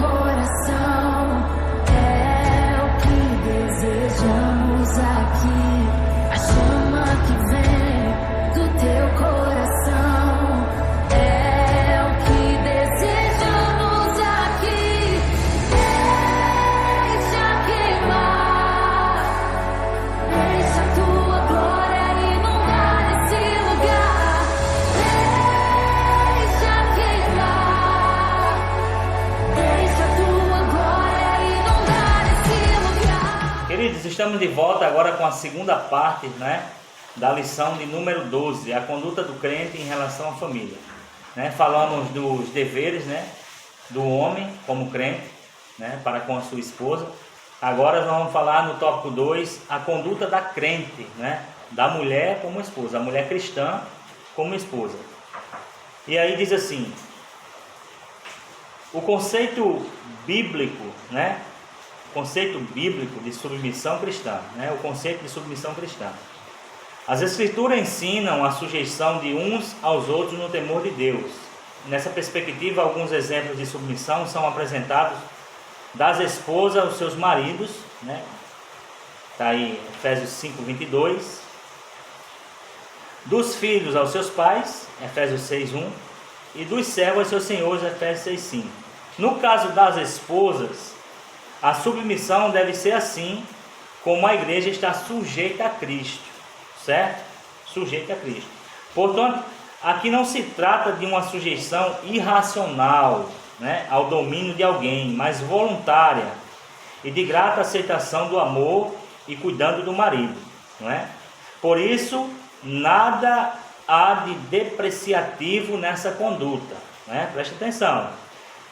coração é o que desejamos aqui. A chama que vem do teu coração é o que desejamos aqui. Deixa queimar, deixa a tua glória inundar esse lugar. Deixa queimar, deixa a tua glória inundar esse lugar. Queridos, estamos de volta agora com a segunda parte, da lição de número 12, a conduta do crente em relação à família. Falamos dos deveres, do homem como crente, para com a sua esposa. Agora nós vamos falar no tópico 2, a conduta da crente, da mulher como esposa, a mulher cristã como esposa. E aí diz assim, o conceito bíblico, conceito bíblico de submissão cristã, o conceito de submissão cristã. As Escrituras ensinam a sujeição de uns aos outros no temor de Deus. Nessa perspectiva, alguns exemplos de submissão são apresentados das esposas aos seus maridos, está aí Efésios 5:22, dos filhos aos seus pais, Efésios 6:1, e dos servos aos seus senhores, Efésios 6:5. No caso das esposas, a submissão deve ser assim como a igreja está sujeita a Cristo, certo? Sujeita a Cristo. Portanto, aqui não se trata de uma sujeição irracional, ao domínio de alguém, mas voluntária e de grata aceitação do amor e cuidando do marido, Por isso, nada há de depreciativo nessa conduta, Preste atenção,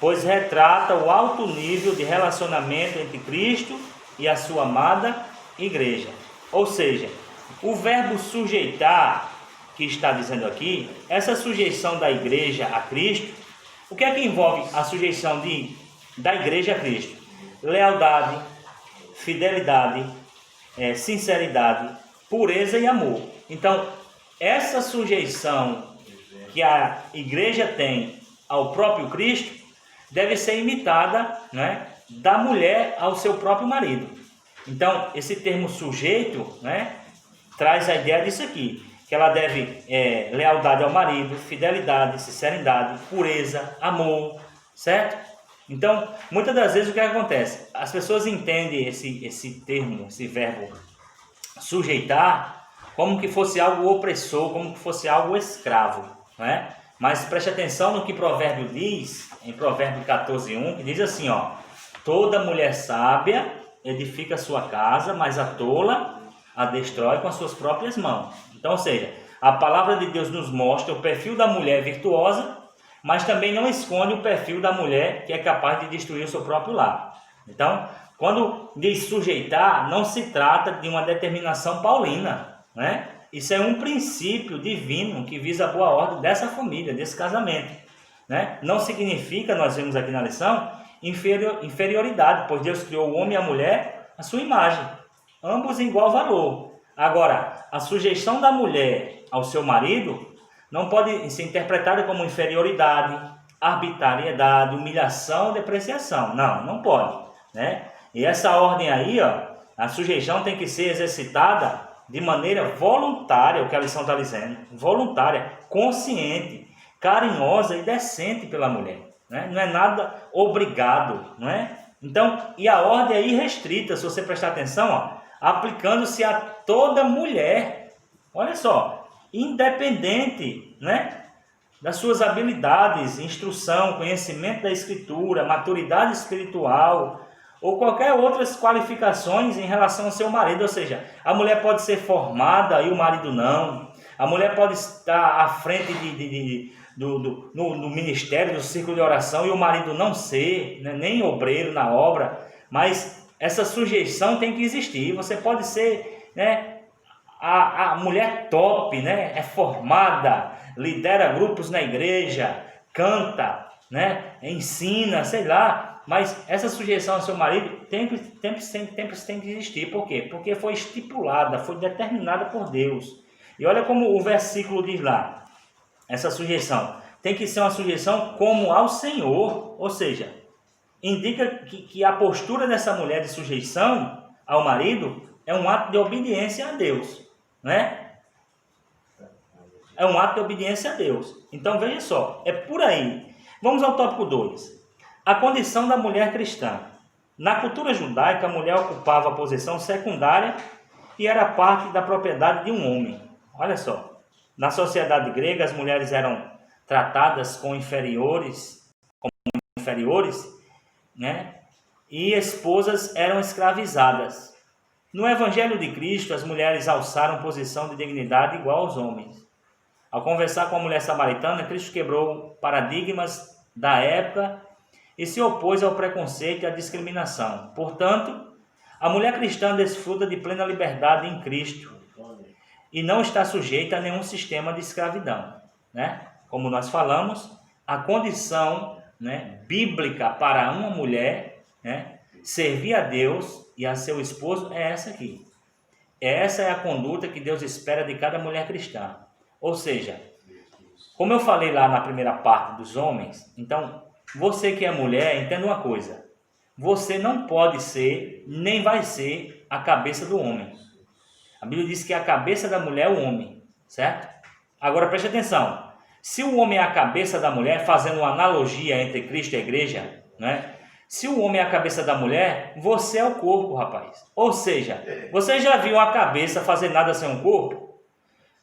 pois retrata o alto nível de relacionamento entre Cristo e a sua amada igreja. Ou seja, o verbo sujeitar, que está dizendo aqui, essa sujeição da igreja a Cristo, o que é que envolve a sujeição da igreja a Cristo? Lealdade, fidelidade, sinceridade, pureza e amor. Então, essa sujeição que a igreja tem ao próprio Cristo deve ser imitada, da mulher ao seu próprio marido. Então, esse termo sujeito, traz a ideia disso aqui, que ela deve lealdade ao marido, fidelidade, sinceridade, pureza, amor, certo? Então, muitas das vezes o que acontece? As pessoas entendem esse termo, esse verbo sujeitar, como que fosse algo opressor, como que fosse algo escravo, Mas preste atenção no que Provérbio diz, em Provérbio 14:1, que diz assim, toda mulher sábia edifica sua casa, mas a tola a destrói com as suas próprias mãos. Então, ou seja, a palavra de Deus nos mostra o perfil da mulher virtuosa, mas também não esconde o perfil da mulher que é capaz de destruir o seu próprio lar. Então, quando diz sujeitar, não se trata de uma determinação paulina, Isso é um princípio divino que visa a boa ordem dessa família, desse casamento, Não significa, nós vemos aqui na lição, inferioridade, pois Deus criou o homem e a mulher à sua imagem, ambos em igual valor. Agora, a sujeição da mulher ao seu marido não pode ser interpretada como inferioridade, arbitrariedade, humilhação, depreciação. Não pode, E essa ordem aí, a sujeição tem que ser exercitada de maneira voluntária, o que a lição está dizendo, voluntária, consciente, carinhosa e decente pela mulher, Não é nada obrigado, Então, e a ordem é irrestrita, se você prestar atenção, aplicando-se a toda mulher, olha só, independente, das suas habilidades, instrução, conhecimento da escritura, maturidade espiritual, ou qualquer outras qualificações em relação ao seu marido. Ou seja, a mulher pode ser formada e o marido não, a mulher pode estar à frente no ministério, do círculo de oração, e o marido não ser, nem obreiro na obra, mas essa sujeição tem que existir. Você pode ser, a mulher top, é formada, lidera grupos na igreja, canta, ensina, sei lá, mas essa sujeição ao seu marido tem que existir. Por quê? Porque foi estipulada, foi determinada por Deus. E olha como o versículo diz lá, essa sujeição tem que ser uma sujeição como ao Senhor, ou seja, indica que a postura dessa mulher de sujeição ao marido é um ato de obediência a Deus, né? É um ato de obediência a Deus. Então veja só, é por aí. Vamos ao tópico 2. A condição da mulher cristã. Na cultura judaica, a mulher ocupava a posição secundária e era parte da propriedade de um homem. Olha só, na sociedade grega, as mulheres eram tratadas como inferiores, né? E esposas eram escravizadas. No Evangelho de Cristo, as mulheres alçaram posição de dignidade igual aos homens. Ao conversar com a mulher samaritana, Cristo quebrou paradigmas da época e se opôs ao preconceito e à discriminação. Portanto, a mulher cristã desfruta de plena liberdade em Cristo e não está sujeita a nenhum sistema de escravidão, né? Como nós falamos, a condição, né, bíblica para uma mulher, né, servir a Deus e a seu esposo é essa aqui. Essa é a conduta que Deus espera de cada mulher cristã. Ou seja, como eu falei lá na primeira parte dos homens, então, você que é mulher, entenda uma coisa. Você não pode ser, nem vai ser, a cabeça do homem. A Bíblia diz que a cabeça da mulher é o homem, certo? Agora preste atenção. Se o homem é a cabeça da mulher, fazendo uma analogia entre Cristo e a igreja, né? Se o homem é a cabeça da mulher, você é o corpo, rapaz. Ou seja, você já viu a cabeça fazer nada sem um corpo?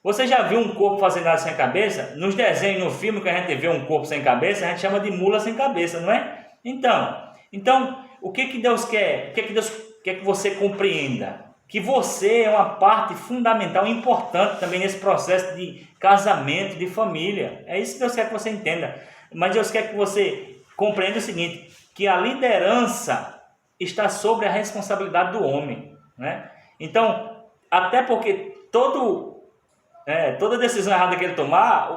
Você já viu um corpo fazer nada sem cabeça? Nos desenhos, no filme que a gente vê um corpo sem cabeça, a gente chama de mula sem cabeça, não é? Então, o que Deus quer? O que Deus quer que você compreenda? Que você é uma parte fundamental, importante também nesse processo de casamento, de família. É isso que Deus quer que você entenda. Mas Deus quer que você compreenda o seguinte, que a liderança está sobre a responsabilidade do homem, né? Então, até porque toda decisão errada que ele tomar,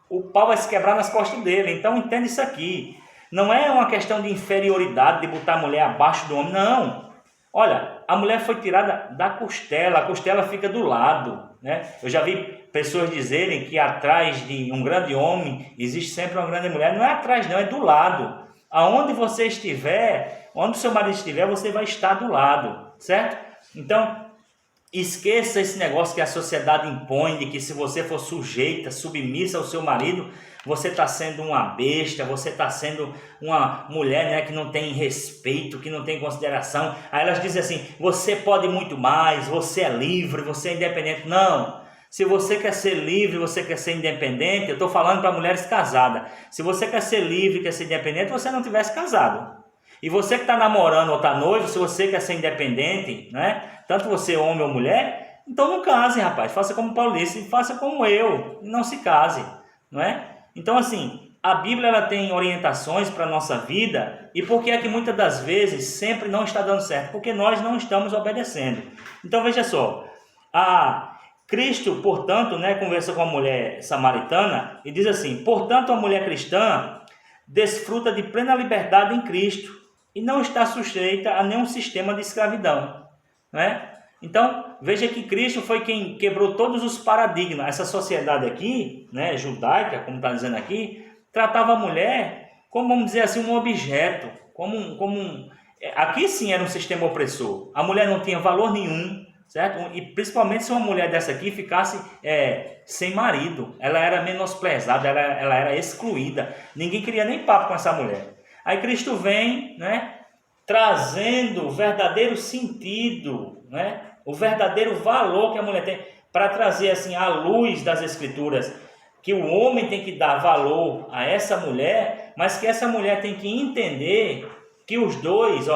o pau vai se quebrar nas costas dele. Então, entenda isso aqui. Não é uma questão de inferioridade, de botar a mulher abaixo do homem, não. Olha, a mulher foi tirada da costela, a costela fica do lado, né? Eu já vi pessoas dizerem que atrás de um grande homem existe sempre uma grande mulher. Não é atrás não, é do lado. Aonde você estiver, onde o seu marido estiver, você vai estar do lado, certo? Então, esqueça esse negócio que a sociedade impõe, de que se você for sujeita, submissa ao seu marido, você está sendo uma besta, você está sendo uma mulher, né, que não tem respeito, que não tem consideração. Aí elas dizem assim, você pode muito mais, você é livre, você é independente. Não, se você quer ser livre, você quer ser independente, eu estou falando para mulheres casadas. Se você quer ser livre, quer ser independente, você não tivesse casado. E você que está namorando ou está noivo, se você quer ser independente, né, tanto você homem ou mulher, então não case, rapaz. Faça como Paulo disse, faça como eu, não se case, não é? Então, assim, a Bíblia ela tem orientações para a nossa vida. E por que é que muitas das vezes sempre não está dando certo? Porque nós não estamos obedecendo. Então, veja só. Cristo, portanto, né, conversa com a mulher samaritana e diz assim, portanto, a mulher cristã desfruta de plena liberdade em Cristo e não está sujeita a nenhum sistema de escravidão, né? Então, veja que Cristo foi quem quebrou todos os paradigmas. Essa sociedade aqui, né, judaica, como está dizendo aqui, tratava a mulher como, vamos dizer assim, um objeto. Aqui sim era um sistema opressor. A mulher não tinha valor nenhum, certo? E principalmente se uma mulher dessa aqui ficasse sem marido. Ela era menosprezada, ela era excluída. Ninguém queria nem papo com essa mulher. Aí Cristo vem, né, trazendo o verdadeiro sentido, né, o verdadeiro valor que a mulher tem, para trazer assim à luz das Escrituras, que o homem tem que dar valor a essa mulher, mas que essa mulher tem que entender que os dois,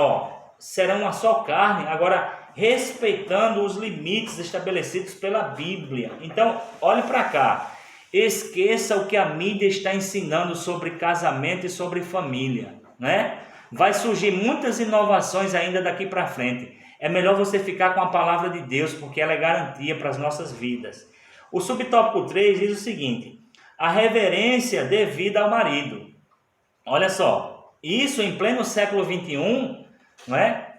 serão uma só carne, agora respeitando os limites estabelecidos pela Bíblia. Então, olhe para cá, esqueça o que a mídia está ensinando sobre casamento e sobre família, né? Vai surgir muitas inovações ainda daqui para frente. É melhor você ficar com a palavra de Deus, porque ela é garantia para as nossas vidas. O subtópico 3 diz o seguinte, a reverência devida ao marido. Olha só, isso em pleno século 21, não é?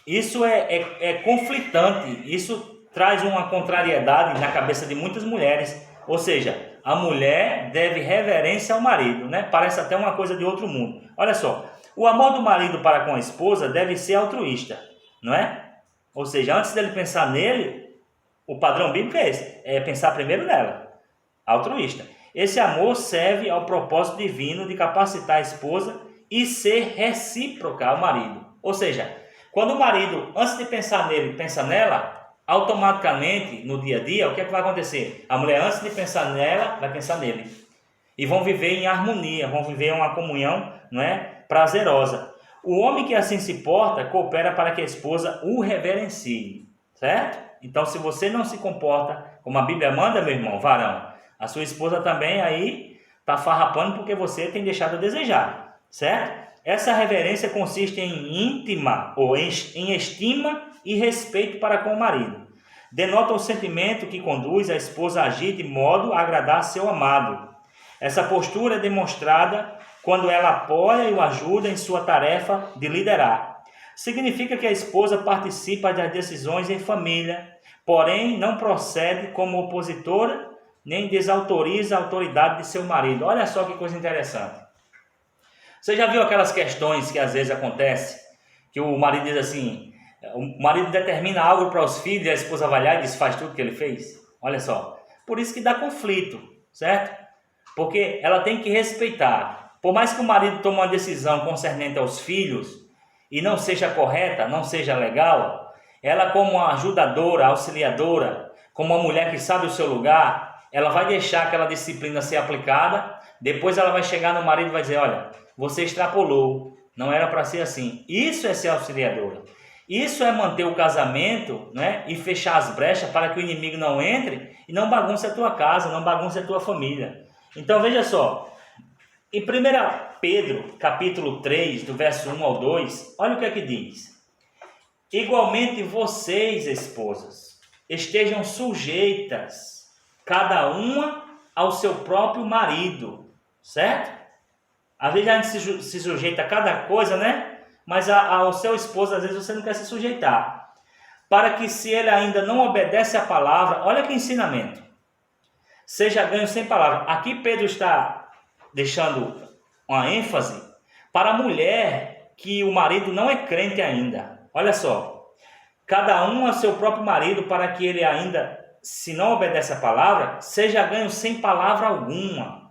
Isso é conflitante, isso traz uma contrariedade na cabeça de muitas mulheres. Ou seja, a mulher deve reverência ao marido, né? Parece até uma coisa de outro mundo. Olha só, O amor do marido para com a esposa deve ser altruísta, não é? Ou seja, antes dele pensar nele, o padrão bíblico é esse, é pensar primeiro nela, altruísta. Esse amor serve ao propósito divino de capacitar a esposa e ser recíproca ao marido. Ou seja, quando o marido, antes de pensar nele, pensa nela, automaticamente, no dia a dia, o que é que vai acontecer? A mulher, antes de pensar nela, vai pensar nele. E vão viver em harmonia, vão viver uma comunhão, não é, prazerosa. O homem que assim se porta, coopera para que a esposa o reverencie, certo? Então, se você não se comporta como a Bíblia manda, meu irmão, varão, a sua esposa também aí está farrapando porque você tem deixado a desejar, certo? Essa reverência consiste em íntima ou em estima e respeito para com o marido. Denota o sentimento que conduz a esposa a agir de modo a agradar seu amado. Essa postura é demonstrada quando ela apoia e o ajuda em sua tarefa de liderar. Significa que a esposa participa das decisões em família, porém não procede como opositora, nem desautoriza a autoridade de seu marido. Olha só que coisa interessante. Você já viu aquelas questões que às vezes acontecem, que o marido diz assim, o marido determina algo para os filhos e a esposa vai lá e desfaz tudo que ele fez? Olha só, por isso que dá conflito, certo? Porque ela tem que respeitar. Por mais que o marido tome uma decisão concernente aos filhos e não seja correta, não seja legal, ela como uma ajudadora, auxiliadora, como uma mulher que sabe o seu lugar, ela vai deixar aquela disciplina ser aplicada, depois ela vai chegar no marido e vai dizer, olha, você extrapolou, não era para ser assim. Isso é ser auxiliadora. Isso é manter o casamento, né, e fechar as brechas para que o inimigo não entre e não bagunce a tua casa, não bagunce a tua família. Então veja só, em 1 Pedro, capítulo 3, do verso 1 ao 2, olha o que é que diz. Igualmente vocês, esposas, estejam sujeitas, cada uma ao seu próprio marido, certo? Às vezes a gente se sujeita a cada coisa, né? Mas ao seu esposo, às vezes você não quer se sujeitar. Para que se ele ainda não obedece à palavra, olha que ensinamento. Seja ganho sem palavra. Aqui Pedro está deixando uma ênfase para a mulher que o marido não é crente ainda. Olha só. Cada um a seu próprio marido para que ele ainda, se não obedece à palavra, seja ganho sem palavra alguma,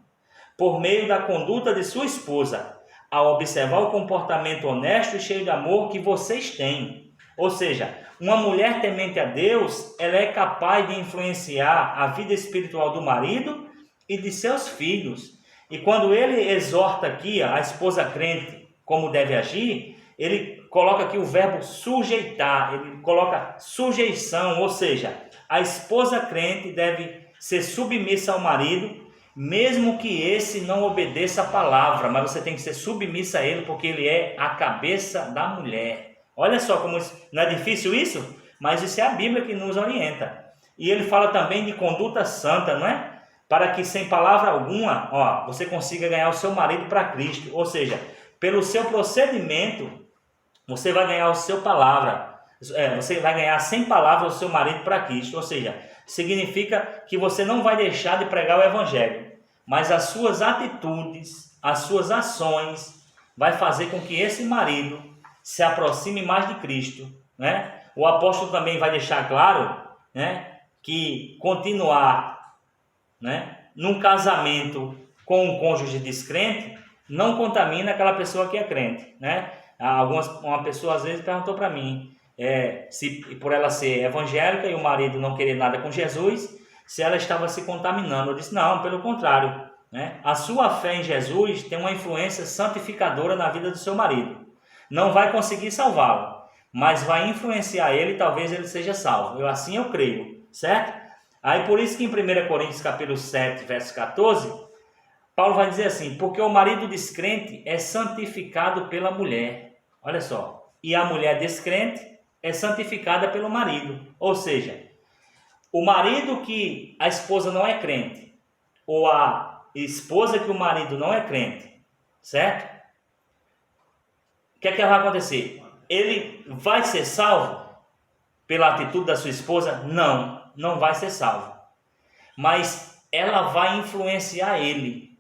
por meio da conduta de sua esposa, ao observar o comportamento honesto e cheio de amor que vocês têm. Ou seja, uma mulher temente a Deus, ela é capaz de influenciar a vida espiritual do marido e de seus filhos. E quando ele exorta aqui a esposa crente como deve agir, ele coloca aqui o verbo sujeitar, ele coloca sujeição, ou seja, a esposa crente deve ser submissa ao marido, mesmo que esse não obedeça a palavra, mas você tem que ser submissa a ele, porque ele é a cabeça da mulher. Olha só como não é difícil isso? Mas isso é a Bíblia que nos orienta. E ele fala também de conduta santa, não é? Para que sem palavra alguma, você consiga ganhar o seu marido para Cristo. Ou seja, pelo seu procedimento, você vai ganhar o seu palavra. Você vai ganhar sem palavra o seu marido para Cristo. Ou seja, significa que você não vai deixar de pregar o Evangelho, mas as suas atitudes, as suas ações, vai fazer com que esse marido se aproxime mais de Cristo, né? O apóstolo também vai deixar claro, né, que continuar, né, num casamento com um cônjuge descrente não contamina aquela pessoa que é crente, né? Uma pessoa às vezes perguntou para mim, se por ela ser evangélica e o marido não querer nada com Jesus, se ela estava se contaminando. Eu disse, não, pelo contrário, né? A sua fé em Jesus tem uma influência santificadora na vida do seu marido. Não vai conseguir salvá-lo, mas vai influenciar ele e talvez ele seja salvo. Assim eu creio, certo? Aí por isso que em 1 Coríntios capítulo 7, verso 14, Paulo vai dizer assim, porque o marido descrente é santificado pela mulher. Olha só, e a mulher descrente é santificada pelo marido. Ou seja, o marido que a esposa não é crente, ou a esposa que o marido não é crente, certo? O que é que vai acontecer? Ele vai ser salvo pela atitude da sua esposa? Não, não vai ser salvo. Mas ela vai influenciar ele.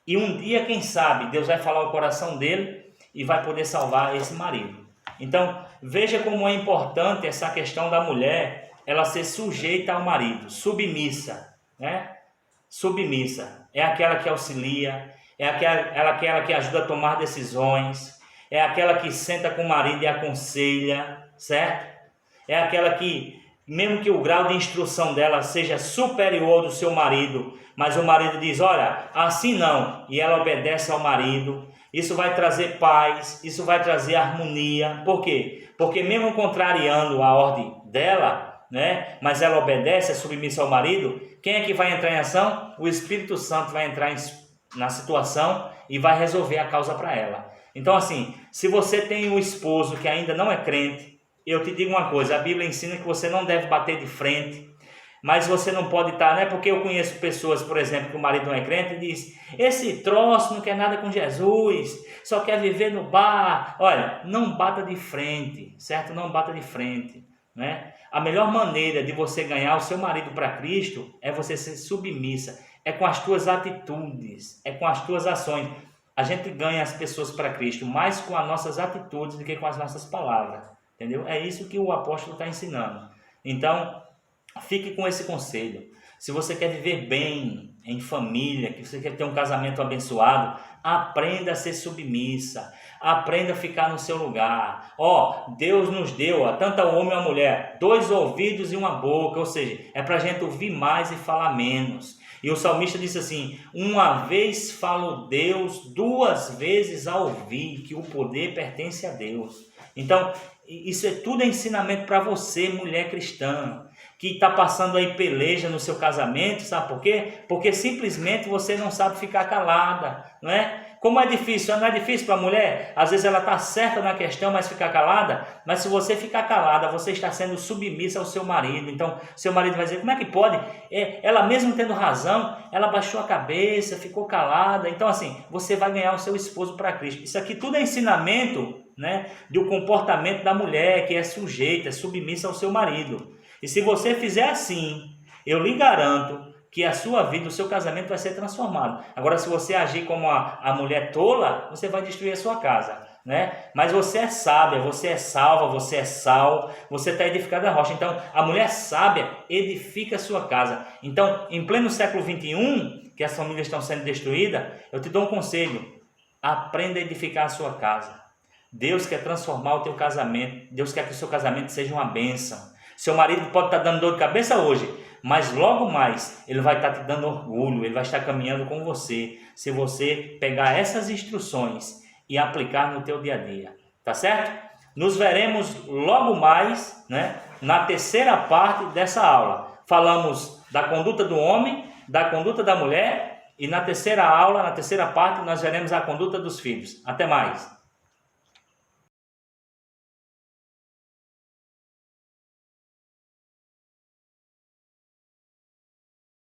E um dia, quem sabe, Deus vai falar ao coração dele e vai poder salvar esse marido. Então, veja como é importante essa questão da mulher, ela ser sujeita ao marido, submissa, né? Submissa, é aquela que auxilia, é aquela que ajuda a tomar decisões, é aquela que senta com o marido e aconselha, certo? É aquela que, mesmo que o grau de instrução dela seja superior ao do seu marido, mas o marido diz, olha, assim não, e ela obedece ao marido. Isso vai trazer paz, isso vai trazer harmonia. Por quê? Porque mesmo contrariando a ordem dela, né, mas ela obedece, é submissa ao marido, quem é que vai entrar em ação? O Espírito Santo vai entrar na situação e vai resolver a causa para ela. Então assim, se você tem um esposo que ainda não é crente, eu te digo uma coisa, a Bíblia ensina que você não deve bater de frente, mas você não pode estar, né? Porque eu conheço pessoas, por exemplo, que o marido não é crente e diz, esse troço não quer nada com Jesus, só quer viver no bar. Olha, não bata de frente, certo? Não bata de frente, né? A melhor maneira de você ganhar o seu marido para Cristo é você ser submissa, é com as tuas atitudes, é com as tuas ações. A gente ganha as pessoas para Cristo mais com as nossas atitudes do que com as nossas palavras, entendeu? É isso que o apóstolo está ensinando. Então, fique com esse conselho. Se você quer viver bem em família, que você quer ter um casamento abençoado, aprenda a ser submissa, aprenda a ficar no seu lugar. Deus nos deu, tanto ao homem e à mulher, 2 ouvidos e uma boca, ou seja, é para a gente ouvir mais e falar menos. E o salmista disse assim, uma vez falo Deus, 2 vezes a ouvir, que o poder pertence a Deus. Então, isso é tudo ensinamento para você, mulher cristã, que está passando aí peleja no seu casamento, sabe por quê? Porque simplesmente você não sabe ficar calada, não é? Como é difícil, não é difícil para a mulher? Às vezes ela está certa na questão, mas ficar calada. Mas se você ficar calada, você está sendo submissa ao seu marido. Então, seu marido vai dizer, como é que pode? Ela mesmo tendo razão, ela baixou a cabeça, ficou calada. Então, assim, você vai ganhar o seu esposo para Cristo. Isso aqui tudo é ensinamento, né, do comportamento da mulher, que é sujeita, é submissa ao seu marido. E se você fizer assim, eu lhe garanto que a sua vida, o seu casamento vai ser transformado. Agora, se você agir como a mulher tola, você vai destruir a sua casa, né? Mas você é sábia, você é salva, você é sal, você está edificado na rocha. Então, a mulher sábia edifica a sua casa. Então, em pleno século XXI, que as famílias estão sendo destruídas, eu te dou um conselho. Aprenda a edificar a sua casa. Deus quer transformar o teu casamento. Deus quer que o seu casamento seja uma bênção. Seu marido pode estar dando dor de cabeça hoje, mas logo mais ele vai estar te dando orgulho, ele vai estar caminhando com você, se você pegar essas instruções e aplicar no teu dia a dia, tá certo? Nos veremos logo mais, né, na terceira parte dessa aula. Falamos da conduta do homem, da conduta da mulher, e na terceira aula, na terceira parte, nós veremos a conduta dos filhos. Até mais!